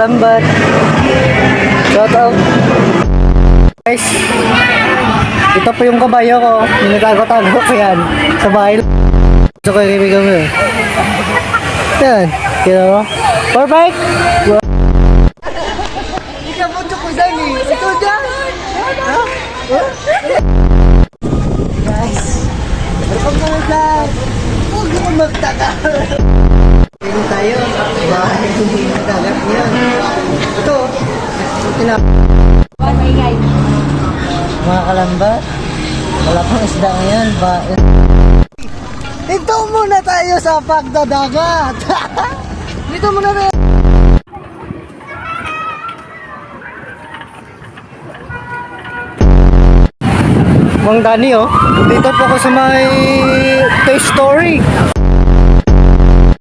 kalambat. Shout out. Guys, ito po yung kabayo ko. Minatago-tago ko yan sa bahay. Gusto ko yung kaibigan mo. Yan. Kaya mo? Perfect! Ikabuto ko dyan eh. Ito dyan. Guys, welcome na dyan. Huwag naman magtaka. Dito tayo. Bahay. Nagagat yan. Ito. Mga kalambat. Wala pang isda ngayon. Dito muna tayo sa pagdadagat. Dito muna tayo. Mang Dani, oh. Dito po ako sa may Toy Story.